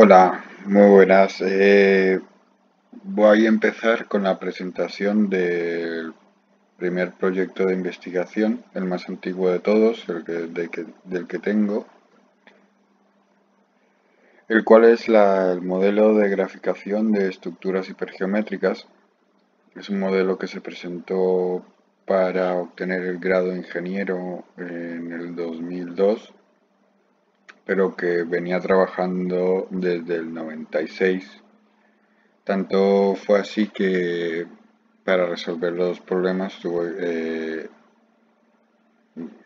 Hola, muy buenas. Voy a empezar con la presentación del primer proyecto de investigación, el más antiguo de todos, del que tengo, el cual es el modelo de graficación de estructuras hipergeométricas. Es un modelo que se presentó para obtener el grado de ingeniero en el 2002, pero que venía trabajando desde el 96. Tanto fue así que para resolver los problemas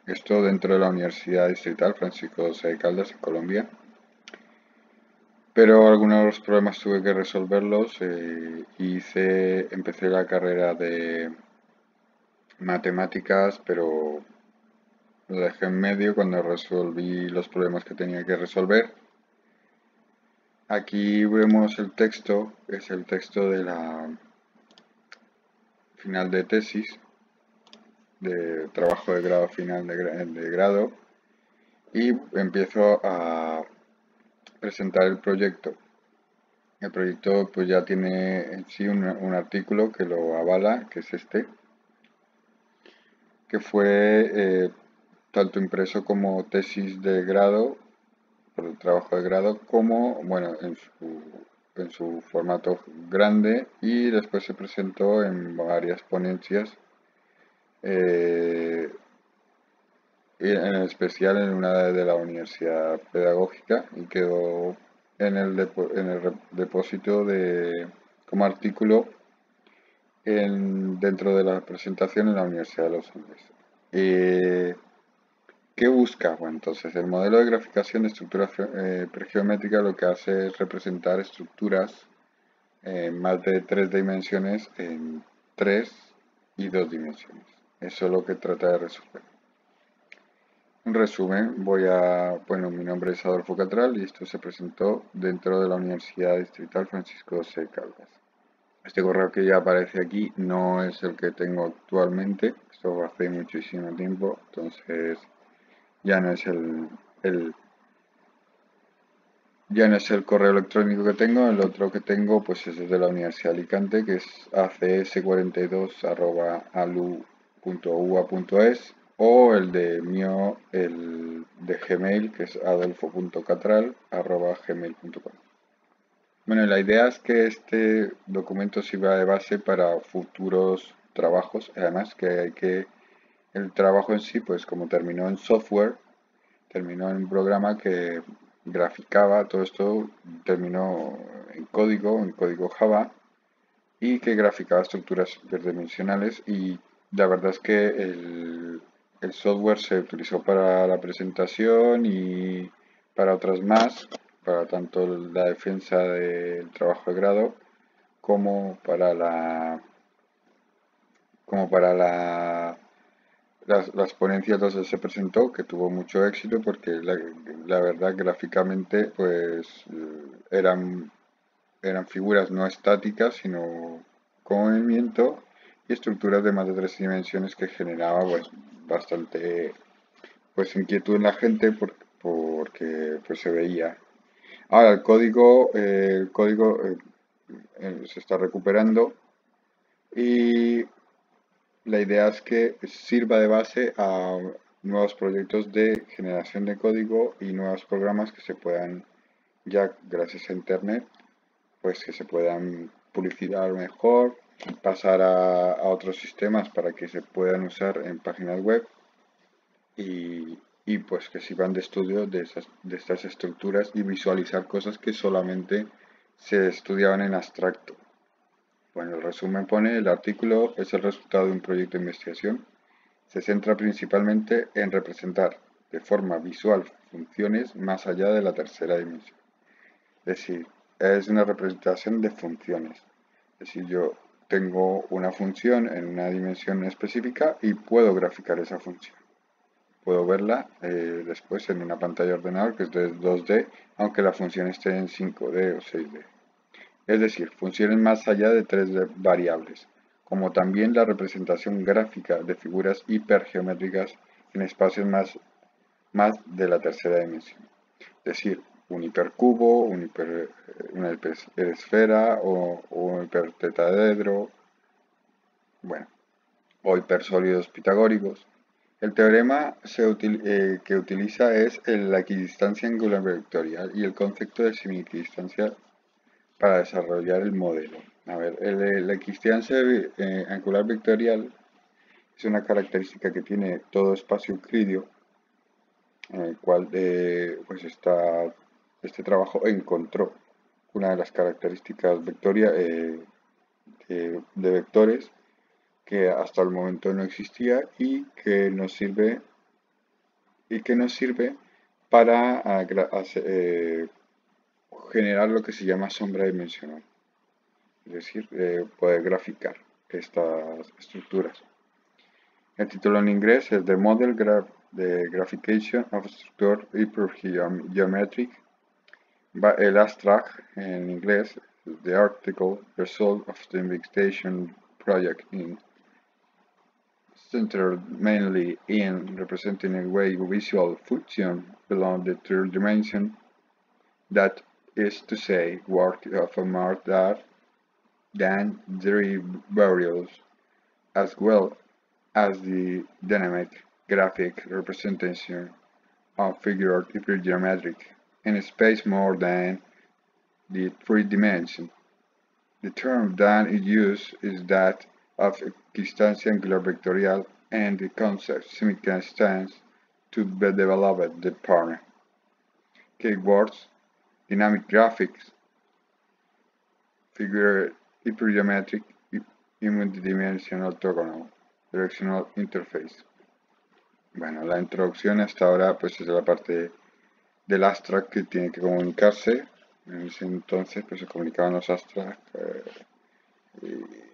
esto dentro de la Universidad Distrital Francisco José de Caldas en Colombia, pero algunos de los problemas tuve que resolverlos. Empecé la carrera de matemáticas, pero lo dejé en medio cuando resolví los problemas que tenía que resolver. Aquí vemos el texto, es el texto de la final de tesis, de trabajo de grado final de grado, y empiezo a presentar el proyecto. El proyecto pues ya tiene en sí un artículo que lo avala, que es este, que fue tanto impreso como tesis de grado, por el trabajo de grado, como bueno, en su formato grande, y después se presentó en varias ponencias, eh, y en especial en una de la Universidad Pedagógica, y quedó en el depósito como artículo dentro de la presentación en la Universidad de los Andes. ¿Qué busca? Bueno, entonces el modelo de graficación de estructuras pregeométricas lo que hace es representar estructuras en más de tres dimensiones en tres y dos dimensiones. Eso es lo que trata de resolver. En resumen, bueno, mi nombre es Adolfo Catral y esto se presentó dentro de la Universidad Distrital Francisco José de Caldas. Este correo que ya aparece aquí no es el que tengo actualmente, esto fue hace muchísimo tiempo, entonces ya no es ya no es el correo electrónico que tengo. El otro que tengo pues es de la Universidad de Alicante, que es acs42@alu.ua.es, o el de mío, el de Gmail, que es adolfo.catral@gmail.com. Bueno, la idea es que este documento sirva de base para futuros trabajos. Además el trabajo en sí, pues como terminó en software, terminó en un programa que graficaba todo esto, terminó en código Java, y que graficaba estructuras hiperdimensionales. Y la verdad es que el software se utilizó para la presentación y para otras más, para tanto la defensa del trabajo de grado como para las ponencias donde se presentó, que tuvo mucho éxito porque la verdad gráficamente pues eran figuras no estáticas sino con movimiento, y estructuras de más de tres dimensiones que generaba pues bastante pues inquietud en la gente porque pues se veía. Ahora el código se está recuperando, y la idea es que sirva de base a nuevos proyectos de generación de código y nuevos programas que se puedan, ya gracias a Internet, pues que se puedan publicitar mejor, pasar a otros sistemas para que se puedan usar en páginas web, y pues que sirvan de estudio de estas estructuras y visualizar cosas que solamente se estudiaban en abstracto. Bueno, el resumen pone: el artículo es el resultado de un proyecto de investigación. Se centra principalmente en representar de forma visual funciones más allá de la tercera dimensión. Es decir, es una representación de funciones. Es decir, yo tengo una función en una dimensión específica y puedo graficar esa función. Puedo verla después en una pantalla de ordenador que es de 2D, aunque la función esté en 5D o 6D. Es decir, funciones más allá de tres variables, como también la representación gráfica de figuras hipergeométricas en espacios más de la tercera dimensión. Es decir, un hipercubo, una hiperesfera o un hipertetraedro, bueno, o hipersólidos pitagóricos. El teorema que utiliza es la equidistancia angular vectorial y el concepto de semiequidistancia para desarrollar el modelo. A ver, la equidistancia angular vectorial es una característica que tiene todo espacio euclidio, en el cual pues este trabajo encontró una de las características de vectores que hasta el momento no existía y que nos sirve para generar lo que se llama sombra dimensional, es decir, poder graficar estas estructuras. El título en inglés es The Model the Graphication of Structure Hypergeometric. El abstract en inglés, The Article Result of the Investigation Project centered mainly in representing a way visual function below the third dimension, that is to say, work of a more than three variables, as well as the dynamic graphic representation of figures hypergeometric in space more than the three dimensions. The term that is used is that of equidistancia angular vectorial, and the concept semi-stands to be developed the partner. Keywords: dynamic graphics, figure hypergeometric, multidimensional orthogonal, directional interface. Bueno, la introducción hasta ahora pues es la parte del abstract que tiene que comunicarse. En ese entonces pues se comunicaban los abstracts,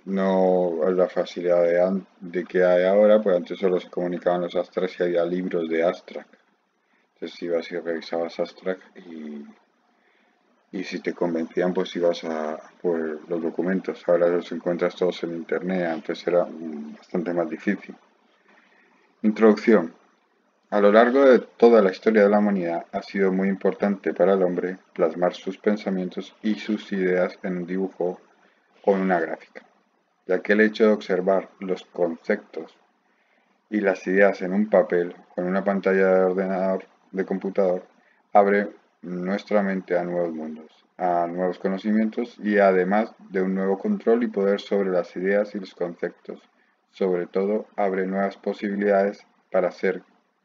no la facilidad de que hay ahora, pues antes solo se comunicaban los abstracts y había libros de abstract. Entonces ibas y revisabas abstract y si te convencían pues ibas por los documentos. Ahora los encuentras todos en internet, antes era bastante más difícil. Introducción. A lo largo de toda la historia de la humanidad ha sido muy importante para el hombre plasmar sus pensamientos y sus ideas en un dibujo o en una gráfica, ya que el hecho de observar los conceptos y las ideas en un papel o en una pantalla de ordenador, de computador, abre nuestra mente a nuevos mundos, a nuevos conocimientos y además de un nuevo control y poder sobre las ideas y los conceptos. Sobre todo, abre nuevas posibilidades para hacer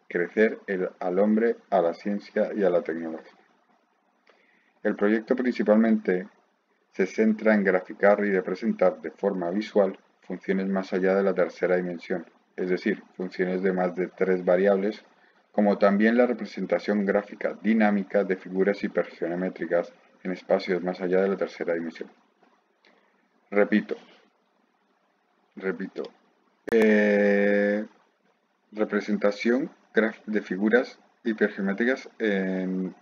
crecer al hombre, a la ciencia y a la tecnología. El proyecto principalmente se centra en graficar y representar de forma visual funciones más allá de la tercera dimensión, es decir, funciones de más de 3 variables, como también la representación gráfica dinámica de figuras hipergeométricas en espacios más allá de la tercera dimensión. Repito. Representación de figuras hipergeométricas en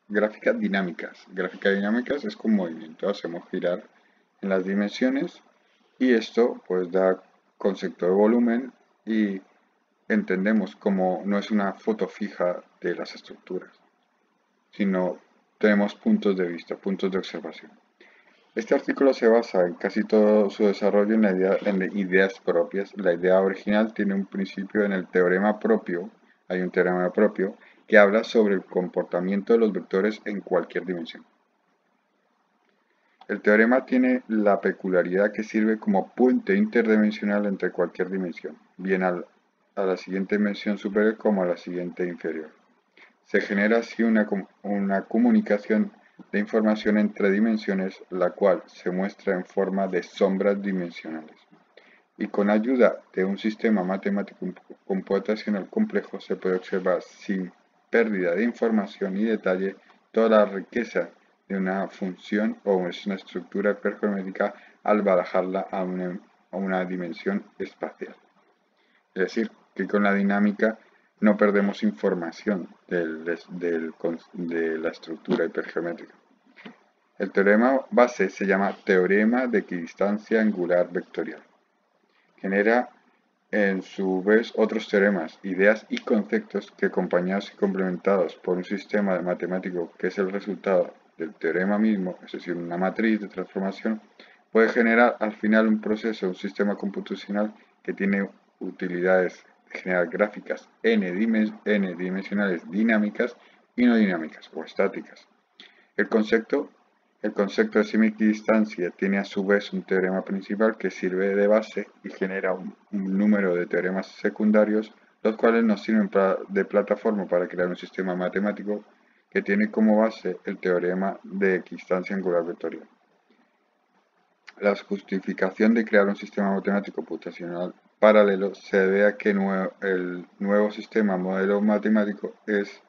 gráficas dinámicas. Gráficas dinámicas es con movimiento, hacemos girar en las dimensiones y esto pues da concepto de volumen y entendemos como no es una foto fija de las estructuras, sino tenemos puntos de vista, puntos de observación. Este artículo se basa en casi todo su desarrollo en ideas propias. La idea original tiene un principio en el teorema propio, hay un teorema propio, que habla sobre el comportamiento de los vectores en cualquier dimensión. El teorema tiene la peculiaridad que sirve como puente interdimensional entre cualquier dimensión, bien a la siguiente dimensión superior como a la siguiente inferior. Se genera así una comunicación de información entre dimensiones, la cual se muestra en forma de sombras dimensionales. Y con ayuda de un sistema matemático computacional complejo se puede observar sin pérdida de información y detalle toda la riqueza de una función o una estructura hipergeométrica al barajarla a una dimensión espacial. Es decir, que con la dinámica no perdemos información de la estructura hipergeométrica. El teorema base se llama teorema de equidistancia angular vectorial. Genera en su vez otros teoremas, ideas y conceptos que acompañados y complementados por un sistema de matemático que es el resultado del teorema mismo, es decir, una matriz de transformación, puede generar al final un proceso, un sistema computacional que tiene utilidades de generar gráficas n-dimensionales dinámicas y no dinámicas o estáticas. El concepto de semi-equidistancia tiene a su vez un teorema principal que sirve de base y genera un número de teoremas secundarios, los cuales nos sirven de plataforma para crear un sistema matemático que tiene como base el teorema de equidistancia angular vectorial. La justificación de crear un sistema matemático computacional paralelo se debe a que el nuevo sistema modelo matemático es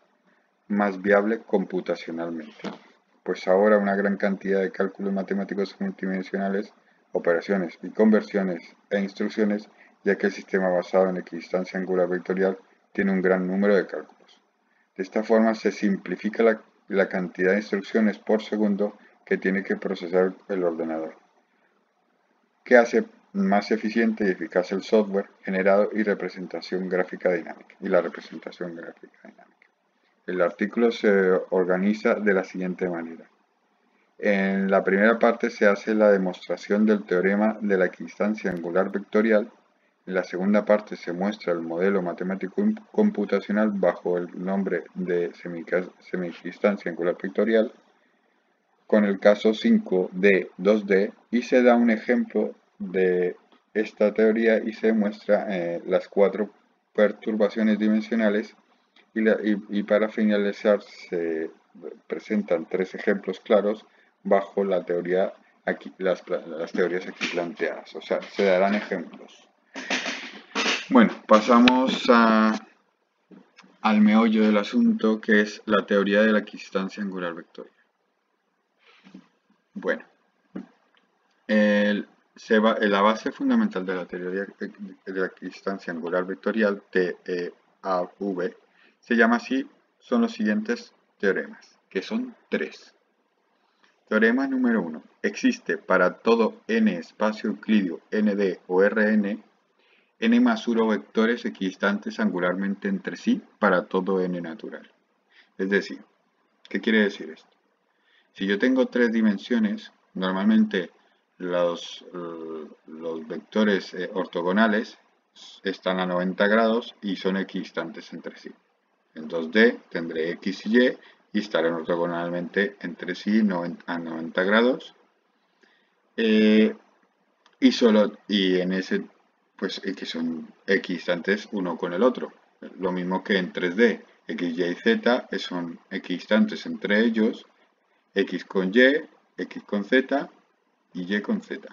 más viable computacionalmente, pues ahora una gran cantidad de cálculos matemáticos multidimensionales, operaciones y conversiones e instrucciones, ya que el sistema basado en equidistancia angular vectorial tiene un gran número de cálculos. De esta forma se simplifica la cantidad de instrucciones por segundo que tiene que procesar el ordenador, que hace más eficiente y eficaz el software generado y representación gráfica dinámica y la representación gráfica dinámica. El artículo se organiza de la siguiente manera. En la primera parte se hace la demostración del teorema de la equidistancia angular vectorial. En la segunda parte se muestra el modelo matemático computacional bajo el nombre de semiequidistancia angular vectorial, con el caso 5D 2D, y se da un ejemplo de esta teoría y se muestra las 4 perturbaciones dimensionales y para finalizar se presentan 3 ejemplos claros bajo la teoría aquí, las teorías aquí planteadas, o sea, se darán ejemplos. Bueno, pasamos al meollo del asunto, que es la teoría de la equidistancia angular vectorial. Bueno, la base fundamental de la teoría de la equidistancia angular vectorial, TEAV, se llama así, son los siguientes teoremas, que son 3. Teorema número 1. Existe para todo n espacio euclidio nd o Rn, n más 1 vectores equidistantes angularmente entre sí para todo n natural. Es decir, ¿qué quiere decir esto? Si yo tengo 3 dimensiones, normalmente los vectores ortogonales están a 90 grados y son equidistantes entre sí. En 2D tendré x y y estarán ortogonalmente entre sí a 90 grados. Y en ese, pues que son equidistantes uno con el otro. Lo mismo que en 3D, x, y z son equidistantes entre ellos, x con y, x con z y y con z.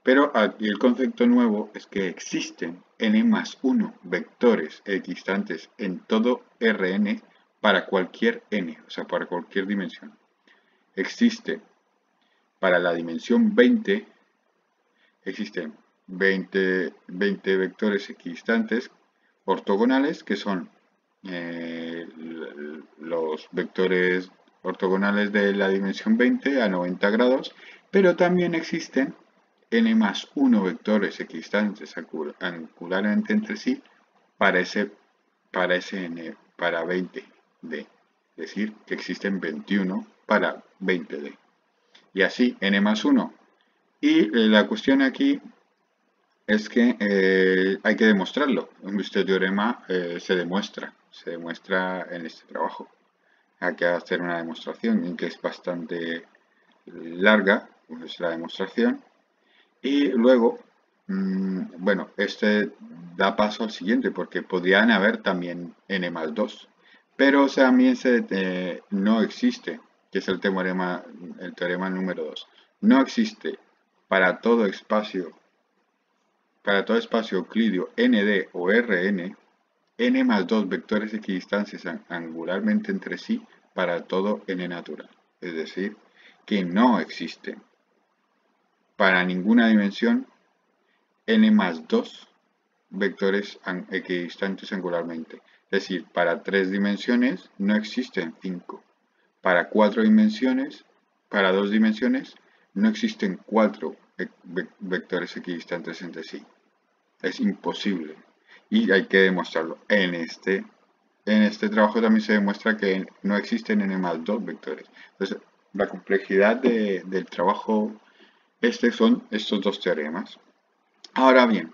Pero aquí el concepto nuevo es que existen n más 1 vectores equidistantes en todo Rn para cualquier n, o sea, para cualquier dimensión. Existe para la dimensión 20, existen 20 vectores equidistantes ortogonales, que son los vectores ortogonales de la dimensión 20 a 90 grados, pero también existen n más 1 vectores equidistantes angularmente entre sí para ese n, para 20D. Es decir, que existen 21 para 20D. Y así, n más 1. Y la cuestión aquí es que hay que demostrarlo. Este teorema se demuestra en este trabajo. Hay que hacer una demostración en que es bastante larga, pues la demostración. Y luego, bueno, este da paso al siguiente, porque podrían haber también n más 2. Pero también no existe, que es el teorema número 2. No existe para todo espacio euclidio nd o Rn, n más 2 vectores equidistantes angularmente entre sí para todo n natural. Es decir, que no existen para ninguna dimensión n más 2 vectores equidistantes angularmente. Es decir, para 3 dimensiones no existen 5. Para 4 dimensiones, para 2 dimensiones, no existen 4 vectores equidistantes entre sí. Es imposible. Y hay que demostrarlo. En este trabajo también se demuestra que no existen n+2 vectores. Entonces, la complejidad del trabajo son estos dos teoremas. Ahora bien,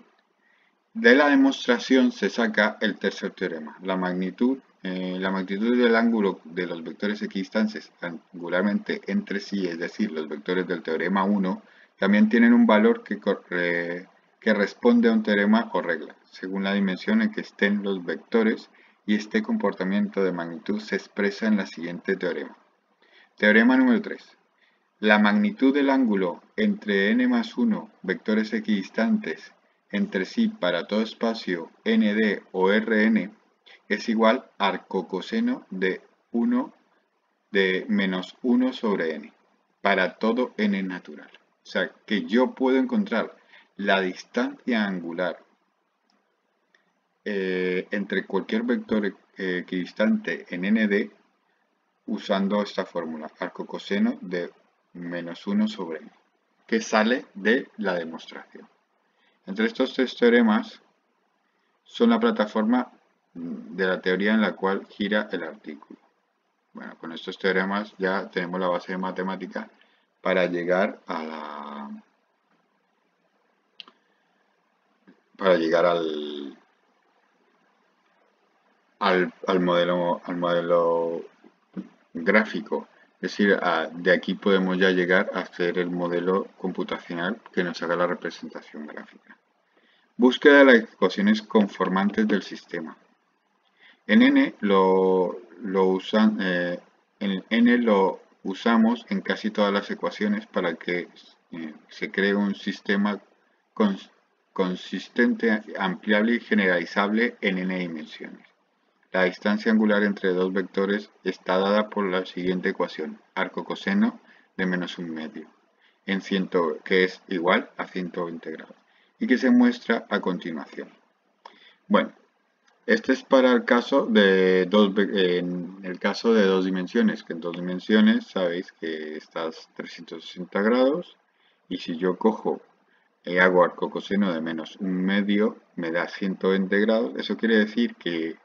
de la demostración se saca el tercer teorema. La magnitud del ángulo de los vectores equidistantes angularmente entre sí, es decir, los vectores del teorema 1, también tienen un valor que responde a un teorema o regla, según la dimensión en que estén los vectores, y este comportamiento de magnitud se expresa en la siguiente teorema. Teorema número 3. La magnitud del ángulo entre n+1 vectores equidistantes entre sí para todo espacio nd o Rn es igual a arcocoseno de -1 sobre n para todo n natural. O sea que yo puedo encontrar la distancia angular entre cualquier vector equidistante en nd usando esta fórmula, arcocoseno de -1 sobre n, que sale de la demostración. Entre estos tres teoremas son la plataforma de la teoría en la cual gira el artículo. Bueno, con estos teoremas ya tenemos la base de matemática para llegar al modelo gráfico. Es decir, de aquí podemos ya llegar a hacer el modelo computacional que nos haga la representación gráfica. Búsqueda de las ecuaciones conformantes del sistema. En n lo usamos en casi todas las ecuaciones para que se cree un sistema consistente, ampliable y generalizable en n dimensiones. La distancia angular entre dos vectores está dada por la siguiente ecuación, arcocoseno de -1/2, que es igual a 120 grados, y que se muestra a continuación. Bueno, este es para el caso de dos dimensiones, que en dos dimensiones sabéis que estás 360 grados, y si yo cojo y hago arcocoseno de -1/2, me da 120 grados. Eso quiere decir que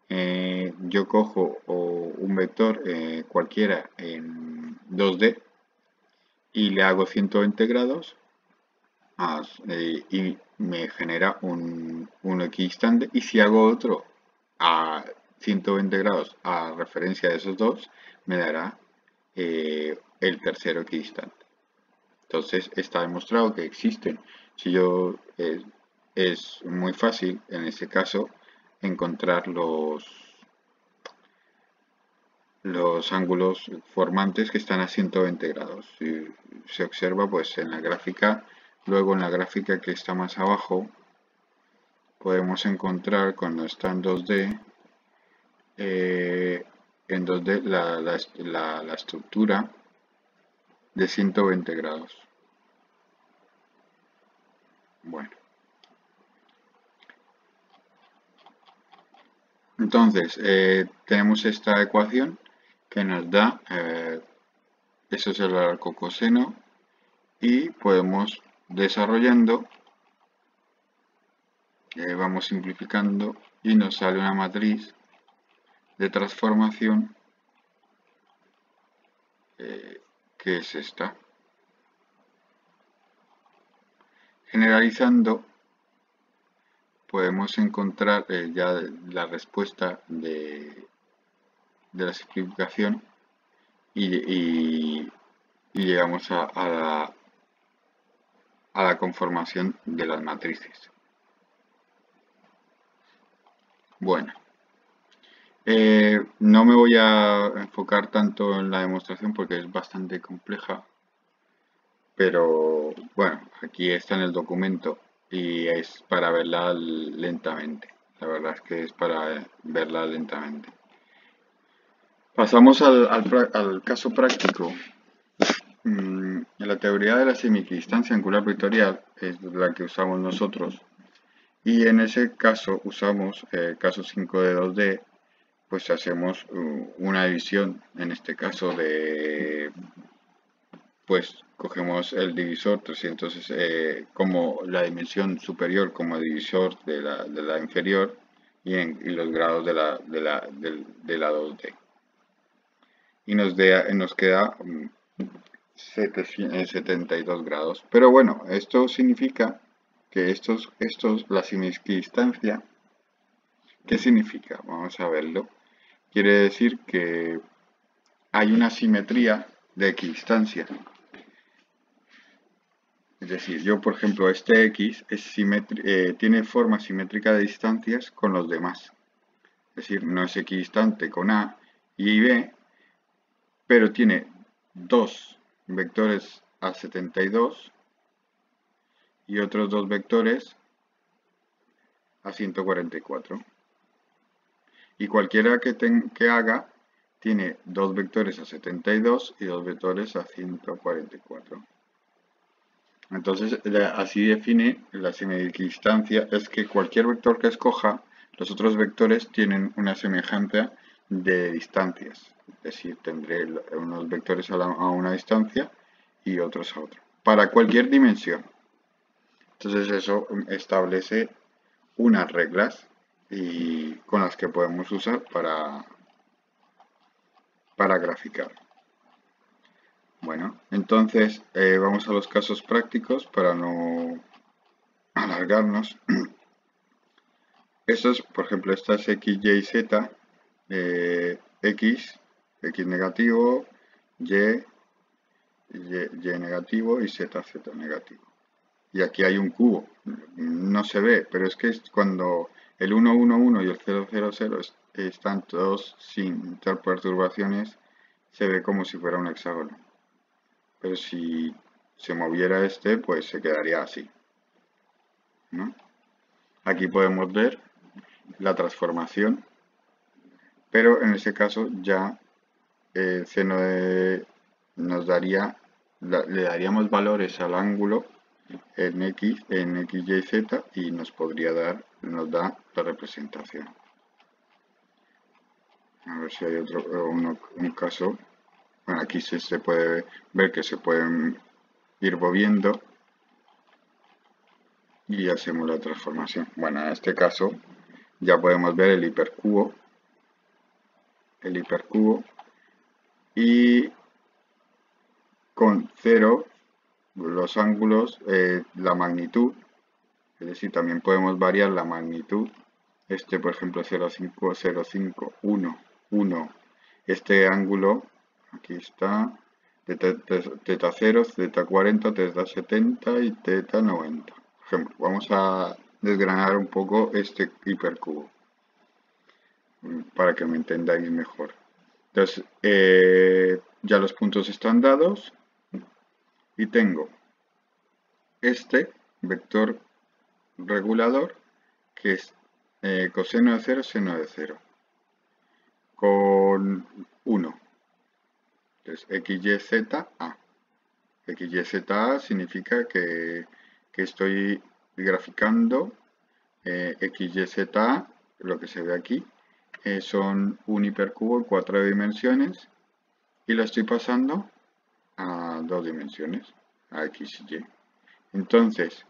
yo cojo un vector cualquiera en 2D y le hago 120 grados y me genera un equidistante, y si hago otro a 120 grados a referencia de esos dos, me dará el tercero equidistante. Entonces está demostrado que existen. Es muy fácil en este caso encontrar los ángulos formantes que están a 120 grados. Si se observa, pues en la gráfica, luego en la gráfica que está más abajo, podemos encontrar cuando está en 2D, la estructura de 120 grados. Bueno. Entonces, tenemos esta ecuación que nos da, eso es el arcocoseno, y podemos desarrollando, vamos simplificando y nos sale una matriz de transformación que es esta. Generalizando, podemos encontrar ya la respuesta de la simplificación y llegamos a la conformación de las matrices. Bueno, no me voy a enfocar tanto en la demostración porque es bastante compleja, pero bueno, aquí está en el documento y es para verla lentamente. La verdad es que es para verla lentamente. Pasamos al caso práctico. La teoría de la semi-equidistancia angular vectorial es la que usamos nosotros, y en ese caso usamos el caso 5 de 2D, pues hacemos una división, en este caso de pues cogemos el divisor 300 como la dimensión superior como divisor de la inferior y los grados de la 2D. Y nos queda 72 grados. Pero bueno, esto significa que la semidistancia, ¿qué significa? Vamos a verlo. Quiere decir que hay una simetría de equidistancia. Es decir, yo por ejemplo este X tiene forma simétrica de distancias con los demás. Es decir, no es equidistante con A y B, pero tiene dos vectores a 72 y otros dos vectores a 144. Y cualquiera que haga tiene dos vectores a 72 y dos vectores a 144. Entonces, así define la semidistancia, es que cualquier vector que escoja, los otros vectores tienen una semejanza de distancias. Es decir, tendré unos vectores a una distancia y otros a otra. Para cualquier dimensión. Entonces eso establece unas reglas con las que podemos usar para graficar. Bueno, entonces vamos a los casos prácticos para no alargarnos. Esto es, por ejemplo, esta es X, Y, Z, X negativo, Y negativo y Z negativo. Y aquí hay un cubo, no se ve, pero es que cuando el 1, 1, 1 y el 0, 0, 0 están todos sin perturbaciones, se ve como si fuera un hexágono. Pero si se moviera este, pues se quedaría así, ¿no? Aquí podemos ver la transformación, pero en ese caso ya nos daría, le daríamos valores al ángulo en X, Y, Z y nos da la representación. A ver si hay un caso. Bueno, aquí se puede ver que se pueden ir moviendo y hacemos la transformación. Bueno, en este caso ya podemos ver el hipercubo y con 0 los ángulos, la magnitud, es decir, también podemos variar la magnitud. Por ejemplo, 0,5, 0,5, 1, 1. Este ángulo, aquí está, teta 0, teta 40, teta 70 y teta 90. Por ejemplo, vamos a desgranar un poco este hipercubo para que me entendáis mejor. Entonces, ya los puntos están dados y tengo este vector regulador que es coseno de 0, seno de 0 con 1. Entonces, XYZA. XYZA significa que estoy graficando XYZA, lo que se ve aquí, son un hipercubo en 4 dimensiones y lo estoy pasando a 2 dimensiones, a X y Y. Entonces,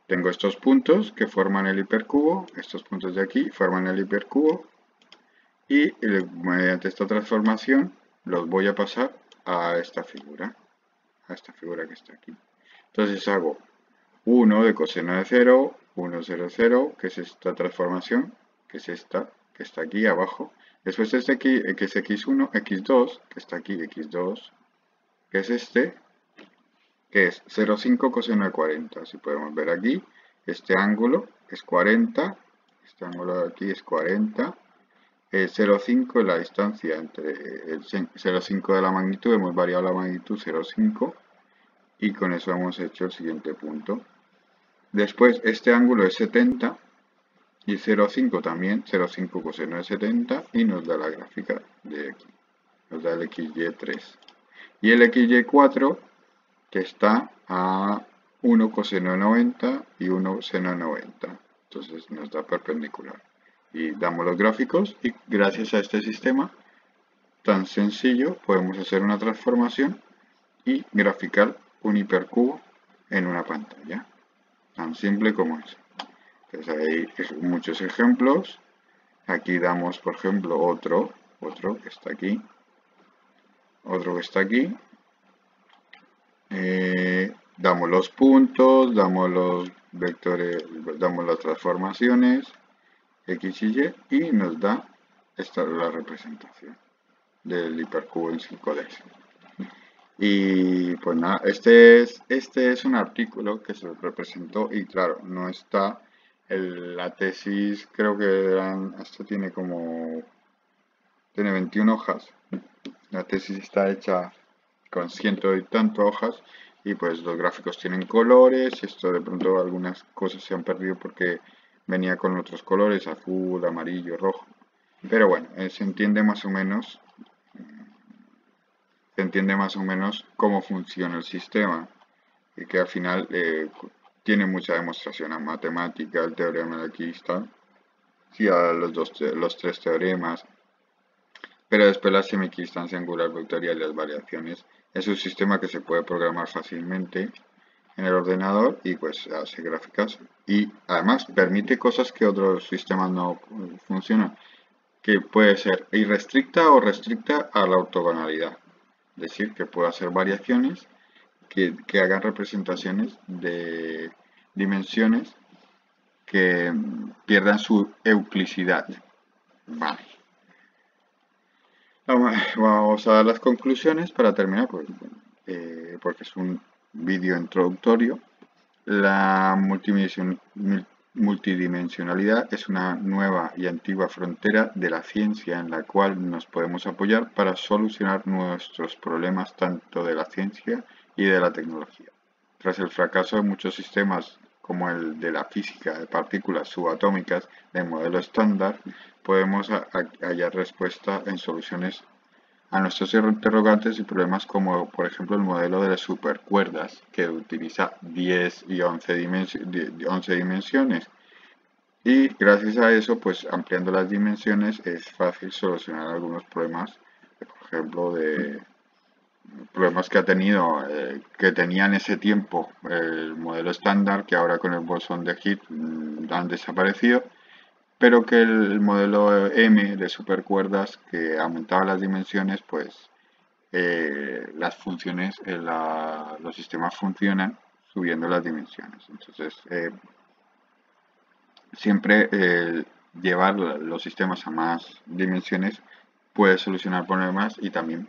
tengo estos puntos que forman el hipercubo, estos puntos de aquí forman el hipercubo y mediante esta transformación los voy a pasar a esta figura que está aquí. Entonces hago 1 de coseno de 0, 1, 0, 0, que es esta transformación, que es esta, que está aquí abajo. Después este aquí, que es x1, x2, que está aquí, x2, que es este, que es 0,5 coseno de 40. Si podemos ver aquí, este ángulo es 40, este ángulo de aquí es 40, 0,5 es la distancia entre el 0,5 de la magnitud, hemos variado la magnitud 0,5 y con eso hemos hecho el siguiente punto. Después este ángulo es 70 y 0,5 también, 0,5 coseno de 70 y nos da la gráfica de aquí, nos da el XY3. Y el XY4 que está a 1 coseno de 90 y 1 seno de 90. Entonces nos da perpendicular. Y damos los gráficos y gracias a este sistema tan sencillo podemos hacer una transformación y graficar un hipercubo en una pantalla. Tan simple como eso. Entonces hay muchos ejemplos. Aquí damos, por ejemplo, otro que está aquí. Otro que está aquí. Damos los puntos, damos los vectores, damos las transformaciones X y Y y nos da esta la representación del hipercubo en 5D. Y pues nada, este es un artículo que se representó y claro, no está la tesis, creo que esto tiene 21 hojas. La tesis está hecha con ciento y tanto hojas y pues los gráficos tienen colores. Esto de pronto algunas cosas se han perdido porque venía con otros colores, azul, amarillo, rojo. Pero bueno, se entiende más o menos cómo funciona el sistema y que al final tiene mucha demostración en matemática, el teorema de aquí está, sí, a los tres teoremas, pero después la semiequidistancia angular vectorial y las variaciones es un sistema que se puede programar fácilmente en el ordenador y pues hace gráficas y además permite cosas que otros sistemas no funcionan, que puede ser irrestricta o restricta a la ortogonalidad, es decir, que puede hacer variaciones que hagan representaciones de dimensiones que pierdan su euclicidad. Vale. Vamos a dar las conclusiones para terminar, porque es un vídeo introductorio. La multidimensionalidad es una nueva y antigua frontera de la ciencia en la cual nos podemos apoyar para solucionar nuestros problemas tanto de la ciencia y de la tecnología. Tras el fracaso de muchos sistemas como el de la física de partículas subatómicas del modelo estándar, podemos hallar respuesta en soluciones a nuestros interrogantes y problemas como por ejemplo el modelo de las supercuerdas que utiliza 10 y 11 dimensiones y gracias a eso pues ampliando las dimensiones es fácil solucionar algunos problemas, por ejemplo de problemas que que tenía en ese tiempo el modelo estándar que ahora con el bosón de Higgs han desaparecido, pero que el modelo M de supercuerdas que aumentaba las dimensiones, pues las funciones, los sistemas funcionan subiendo las dimensiones. Entonces, siempre llevar los sistemas a más dimensiones puede solucionar problemas y también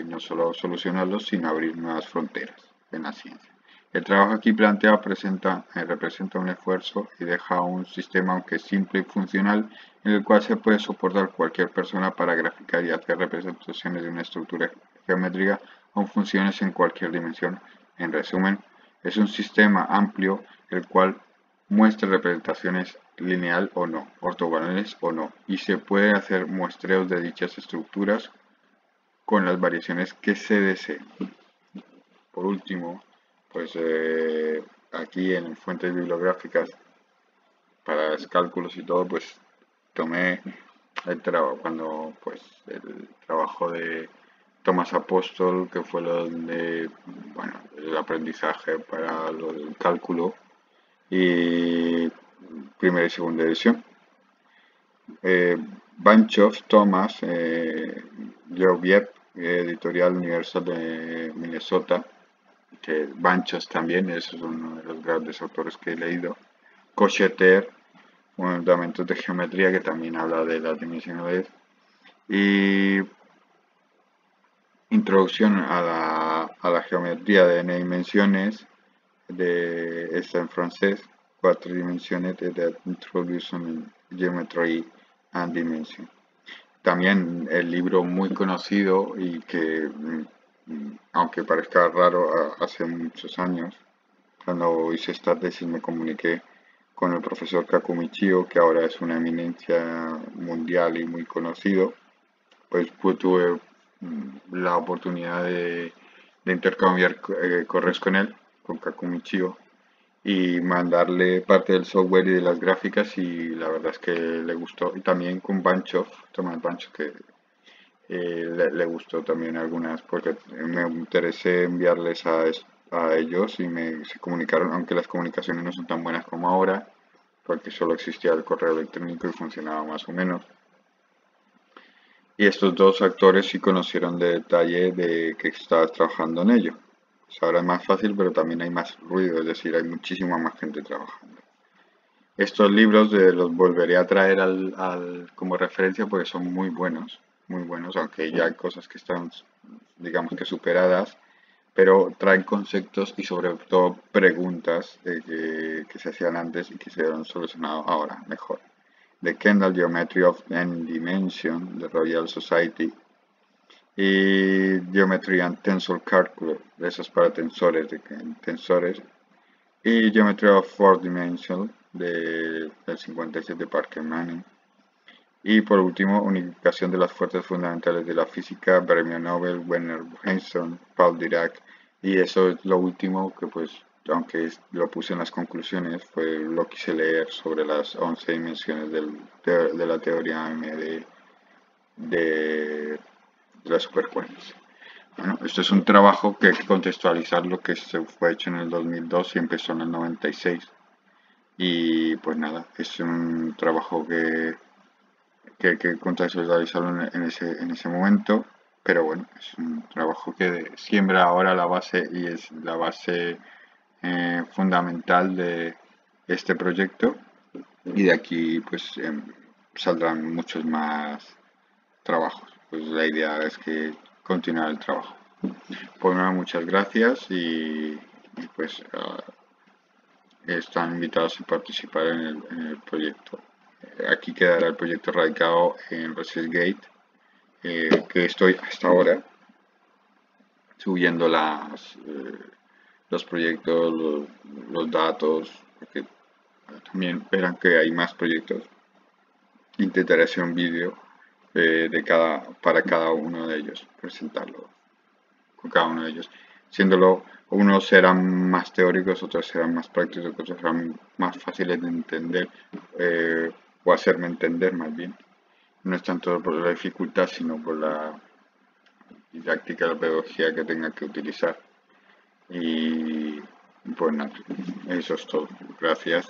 no solo solucionarlos, sino abrir nuevas fronteras en la ciencia. El trabajo aquí planteado representa un esfuerzo y deja un sistema, aunque simple y funcional, en el cual se puede soportar cualquier persona para graficar y hacer representaciones de una estructura geométrica o funciones en cualquier dimensión. En resumen, es un sistema amplio el cual muestra representaciones lineal o no, ortogonales o no, y se puede hacer muestreos de dichas estructuras con las variaciones que se deseen. Por último, pues aquí en fuentes bibliográficas para los cálculos y todo, pues tomé el trabajo de Thomas Apostol, que fue el aprendizaje para el cálculo y primera y segunda edición. Banchoff, Thomas, Georgiev, editorial Universal de Minnesota, que Banchoff también es uno de los grandes autores que he leído. Cocheter, Fundamentos de Geometría, que también habla de las dimensionales. Y Introducción a la geometría de n dimensiones, está en francés, 4 dimensiones de Introduction in Geometry and Dimension. También el libro muy conocido y que, aunque parezca raro, hace muchos años, cuando hice esta tesis me comuniqué con el profesor Kaku Michio, que ahora es una eminencia mundial y muy conocido, pues tuve la oportunidad de intercambiar correos con él, con Kaku Michio, y mandarle parte del software y de las gráficas y la verdad es que le gustó. Y también con Banchoff, Tomás Banchoff, que le gustó también algunas, porque me interesé enviarles a ellos y se comunicaron, aunque las comunicaciones no son tan buenas como ahora, porque solo existía el correo electrónico y funcionaba más o menos. Y estos dos actores sí conocieron de detalle de que estabas trabajando en ello. Pues ahora es más fácil, pero también hay más ruido, es decir, hay muchísima más gente trabajando. Estos libros los volveré a traer como referencia porque son muy buenos, aunque ya hay cosas que están, digamos que superadas, pero traen conceptos y sobre todo preguntas que se hacían antes y que se han solucionado ahora mejor. The Kendall Geometry of N-Dimension, de Royal Society, y Geometry and Tensor Calculus, de esos para tensores, y Geometry of Four Dimension, del 57 Parker Manning. Y por último, Unificación de las fuerzas fundamentales de la física, Premio Nobel, Werner Heisenberg, Paul Dirac. Y eso es lo último que, pues, aunque lo puse en las conclusiones, fue lo que quise leer sobre las 11 dimensiones de la teoría M de las supercuerdas. Bueno, esto es un trabajo que hay que contextualizar lo que se fue hecho en el 2002 y empezó en el 96. Y pues nada, es un trabajo que hay que contextualizarlo en ese momento, pero bueno, es un trabajo que siembra ahora la base y es la base fundamental de este proyecto y de aquí pues saldrán muchos más trabajos. Pues la idea es que continuar el trabajo. Pues nada, muchas gracias y pues están invitados a participar en el proyecto. Aquí quedará el proyecto radicado en ResearchGate, que estoy hasta ahora subiendo los proyectos, los datos, porque también verán que hay más proyectos. Intentaré hacer un vídeo para cada uno de ellos, presentarlo con cada uno de ellos, siéndolo unos serán más teóricos, otros serán más prácticos, otros serán más fáciles de entender o hacerme entender más bien. No es tanto por la dificultad, sino por la didáctica, la pedagogía que tenga que utilizar. Y pues nada, eso es todo. Gracias.